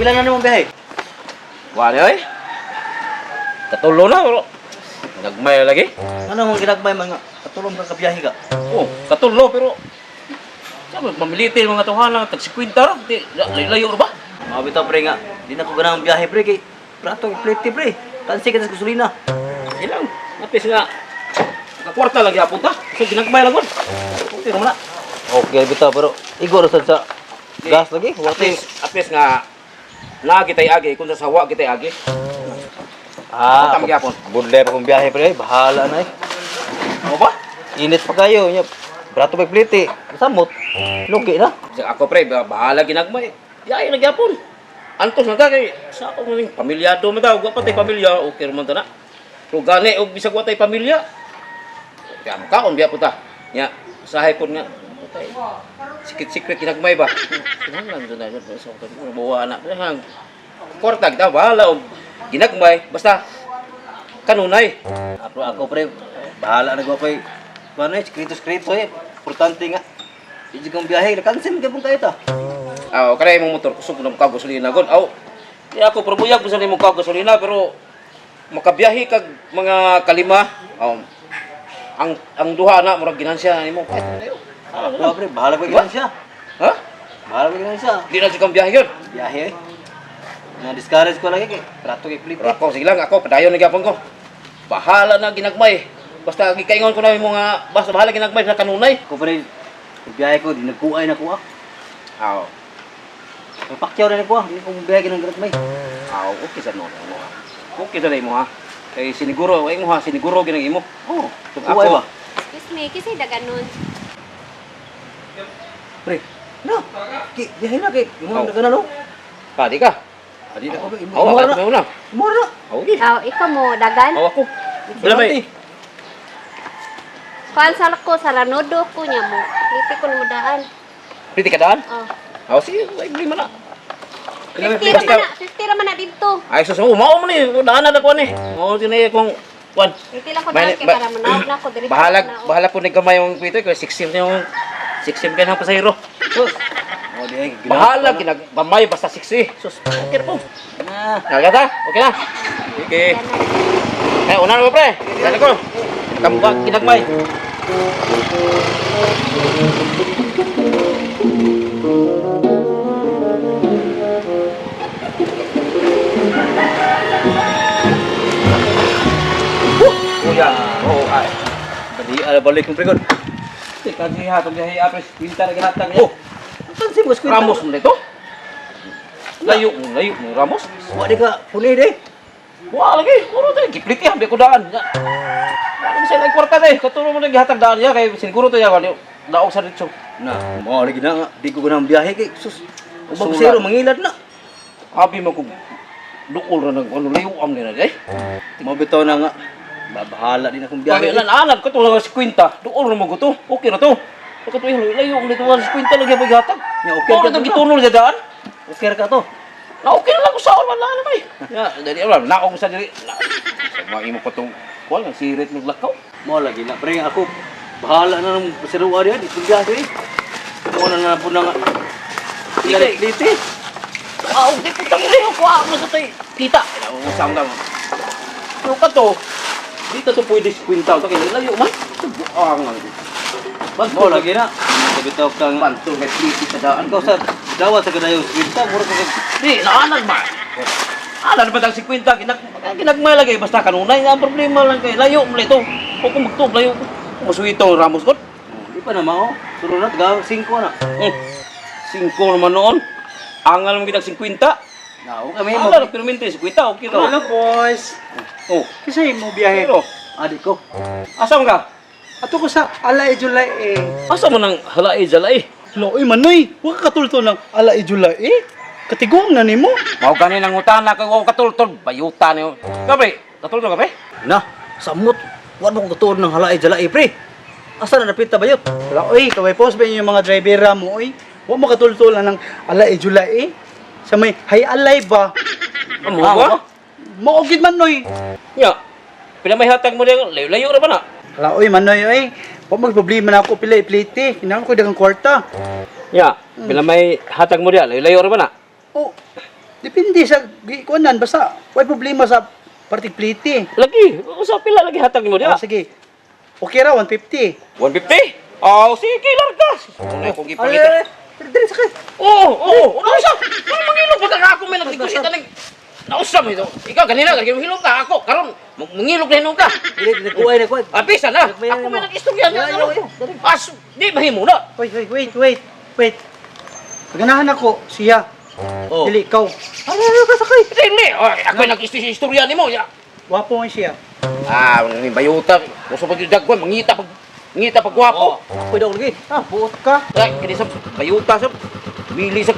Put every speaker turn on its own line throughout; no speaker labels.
pila na naman biyahe?
Wala ay. Katulo na bro. Nagmay lagi.
Ano mong ginagmay mga katulong ka kabiyahe ka?
Oh, katulo pero sabi mamilitin mga tuhanan tag 50 ra. Layo ra ba?
Mga bitaw pre nga, di na ko ganang biyahe pre kay prato plete pre. Tansi ka sa gasolina.
Ilang. Apis nga. Kakwarta lagi apunta. So ginagmay lang gud. Okay naman na.
Okay bitaw pero igor sad sa gas lagi.
Apis nga na kitay agi kun sa sawa kitay agi.
Ah,
tama gyapon.
budle pa kong biyahe pre, bahala na eh.
Ano ba?
Init pa kayo nya. Prato pa plete. Samot. Lugi na.
Ako pre, bahala ginagmay. Yay nagyapon. Antos na kay sa ako maning pamilyado man daw, wa patay pamilya, okay man ta na. Pero gani og bisag wa tay pamilya. Kaya mo kaon biya puta. Nya usahay pud nga. Patay. Sikit-sikit ginagmay ba? Kinahanglan do na yun sa buwa na. Hang kortag ta bahala og ginagmay basta kanunay.
Ako pre, bahala na ko pa. Ano eh, skrito eh. Importante nga. Hindi kong biyahe, nakansin ka pong kayo ta.
Aw, kaya imong motor kusog na mukha gasolina gon. Aw, di ako probuyag bisan imong mukha gasolina pero makabiyahe kag mga kalima. Aw, ang duha na murag ginansya nimo.
Ako pre, bahala ko ganyan siya.
Ha?
Bahala ko ganyan siya.
Di na sikang biyahe yun.
Biyahe eh. Na-discourage ko lagi kay prato kay plite.
Pero ako, sige lang, ako, padayon na gyapon ko. Bahala na ginagmay. Basta gikaingon ko na yung mga, basta bahala ginagmay sa kanunay.
Ako pre, biyahe ko, di nagkuhay na ko ah.
Aw,
Napakyaw na ko ah, hindi kong biyahe ng garat may.
aw, okay sa no. Okay sa mo ha. Kay siniguro, ay mo ha, siniguro ginag imo.
Oh, nagkuhay ba?
Excuse me, kasi daganon.
Pre, no, biyahe na kay, yung mga nagana no?
Padi ka.
Adi na ko ba?
Aw, ako na una.
Mura na.
Aw, okay.
Aw, ikaw mo, dagan.
Aw, ako. Wala may.
Kuan sa ko, sa ranodo ko niya mo. Liti ko na mo daan.
Pwede ka daan?
Oh.
Aw, sige, ay lima na.
50 raman na dito.
Ay, sus, mao mo ni, daan na ko ni. Mao sinay kung kwan.
Liti lang ko daan kay para manawag na ako diri.
Bahala po ni gamay yung pito, kay 6 yung 6 kan ang pasahero. Sus.
Oh, di
Bahala ginaggamay basta 6. Sus, okay na po.
na.
Nagata, okay na. Okay. Eh, una na ba pre? Dali ko. Kamukha ginagmay. Kuya, oh, ay.
Tadi ada balik kong prekod.
Kagiha, kagiha, apres, pintar ginatag.
Oh, kan si bos ko.
Ramos mo nito? Layo mo, Ramos.
Wadi ka puni deh.
Wah, lagi, puro tayo, giplit ya, biya ko daan. Wala mo siya nagkwarta tayo, katulong mo naghihatag daan niya, kaya siniguro to ya, daog sa ritso.
Nah, mau lagi na nga. Di ko ganang biyahe kay sus. Ubang
Sulat.
zero mangilad na.
Abi mo kung duol na ano, layo am nila, eh.
Mau bitaw na nga. Babahala din akong biyahe.
Kaya anad ko to lang sa kwinta, duol na mo ko to, okay na to. Pagka to yung layo ang dito sa kwinta lagi paghihatag.
Ya, okay
Kaya
ka
na to
to.
gitunol sa daan.
Okay ka to.
Na okay na lang ko sa wala na may. Ya, dali wala na ako sa diri. Sa mga imo pa tong kuan ang sirit ng lakaw.
Mau lagi na pre ako. Bahala na ng pasiruwa diyan. Di biyahe eh. Mo na po na nga.
Ikay.
Liti.
Ah, di po tamo rin ako mo sa tay. Kita. Ina mo samdam. Ano ka to? Dito to pwede kwinta to kay layo man. Buang man.
Mau lagi na. Bitaw ka nga.
Bantu kay pliti sa daan
Ikaw sa dawat sa kadayo kwinta mura ka.
Di naanad ba? Anan ba tang 50 ginagmay lagi basta kanunay ang problema lang kay layo mo ito. O kung magtog layo ko. Masuito Ramos ko.
Di pa na mao. Suro na taga 5 na.
5 naman noon. Angal mo kitag 50.
Nao kami mo.
Ano pero minti 50 okay ra.
Hello boys.
Oh,
Kisay mo biyahe.
pero
Adik ko.
asa man ka?
Ato ko sa Alay July eh.
Asa man nang halai jalai?
Loy manoy, wa ka katulto ng ala July eh. Katigong na nimo.
Mao gani nang utana kay ko katultol bayuta niyo. Gabi, katultol ka pre?
Na, samot. Wa mo kong tutuod ng halay jalay pre. Asa na napita bayot?
Wala oy, kaway post ba yung mga driver mo oy. Wa mo katulto lang ng ala July eh. Sa may hay alay ba?
Amo ba?
Maugid man noy.
Ya. Pila may hatag mo diyan, layo ra ba na?
Wala oy manoy oy. Wa mag problema na ako pila iplite. Kinahanglan ko dagang kwarta.
Ya. Pila may hatag mo diyan, layo ra ba na?
Oh. Depende sa kuanan basta way problema sa partikliti.
Lagi, usa pila lagi hatag nimo diha?
Sige. Okay ra 150.
150? Oh, sige, larga. Ano kung gipangita?
Dili sakay.
Oo, ano sa? Ano mangilog pa ka ako may nagdikulit aning nausam ito. Ikaw kanina hilog ka ako karon mangilog na hinog ka.
Dili kuay na kuay.
Abisa na. Ako may nag-istorya na ano. As di mahimo na.
Wait. Paganahan ako siya.
Oh.
Dili ikaw.
Ano ka sakay? Dili. Ako may nag-istorya nimo ya.
Wapo man siya.
May bayuta. Gusto pag dagwan mangita pag gwapo.
Kuy daw lagi.
Buot ka.
Kini sa bayuta sa mili sa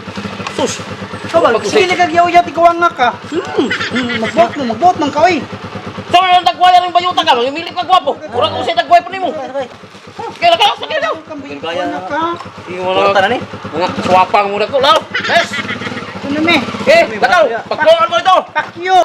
sus.
Kawal, sige nagagyaw-yaw ikaw nga ka. Magbuot man ka oy.
So, yung tagwaya ng bayuta ka, mamili ka gwapo. Kurang ko siya tagwaya pa nimo. Kaya ka, sakay daw.
Kaya na
ka.
Yung
Kurta na ni.
mga swapang muna ko, lao. Yes!
Ano me?
Bataw, pagkuhan mo ito.
Pakyo.